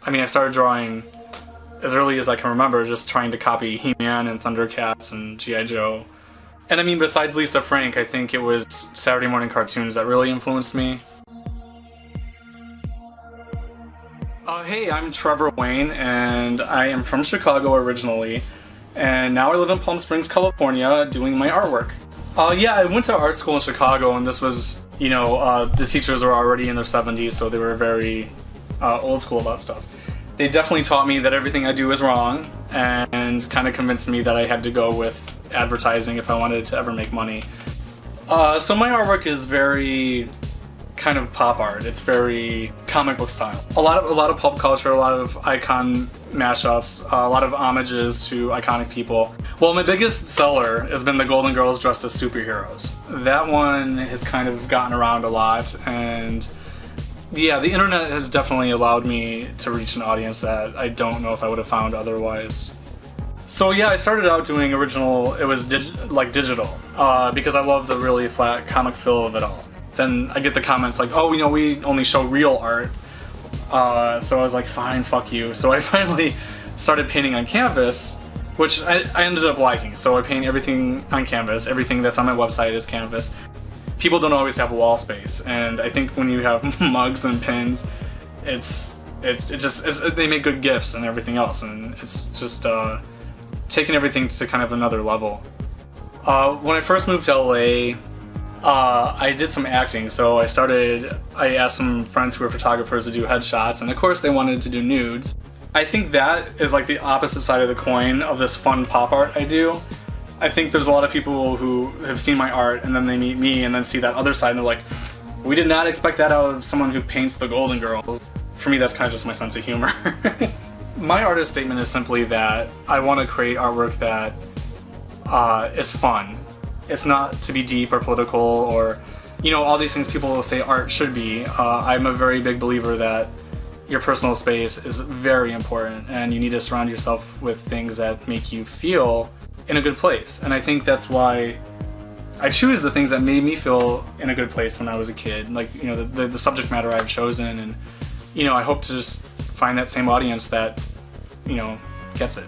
I mean, I started drawing as early as I can remember, just trying to copy He-Man and Thundercats and G.I. Joe. And I mean, besides Lisa Frank, I think it was Saturday morning cartoons that really influenced me. Hey, I'm Trevor Wayne, and I am from Chicago originally, and now I live in Palm Springs, California, doing my artwork. Yeah, I went to art school in Chicago, and this was, you know, the teachers were already in their 70s, so they were very old school about stuff. They definitely taught me that everything I do is wrong, and kind of convinced me that I had to go with advertising if I wanted to ever make money. So my artwork is very kind of pop art. It's very comic book style. A lot of pulp culture, a lot of icon mashups, a lot of homages to iconic people. Well, my biggest seller has been the Golden Girls dressed as superheroes. That one has kind of gotten around a lot, and yeah, the internet has definitely allowed me to reach an audience that I don't know if I would have found otherwise. So yeah, I started out doing original, it was digital, because I love the really flat comic feel of it all. Then I get the comments like, oh, you know, we only show real art. So I was like, fine, fuck you. So I finally started painting on canvas, which I ended up liking. So I paint everything on canvas. Everything that's on my website is canvas. People don't always have wall space, and I think when you have mugs and pins, they make good gifts and everything else, and it's just taking everything to kind of another level. When I first moved to LA, I did some acting, so I asked some friends who were photographers to do headshots, and of course they wanted to do nudes. I think that is like the opposite side of the coin of this fun pop art I do. I think there's a lot of people who have seen my art and then they meet me and then see that other side and they're like, we did not expect that out of someone who paints the Golden Girls. For me, that's kind of just my sense of humor. My artist statement is simply that I want to create artwork that is fun. It's not to be deep or political or, you know, all these things people will say art should be. I'm a very big believer that your personal space is very important and you need to surround yourself with things that make you feel in a good place. And I think that's why I choose the things that made me feel in a good place when I was a kid. Like, you know, the subject matter I've chosen, and, you know, I hope to just find that same audience that, you know, gets it.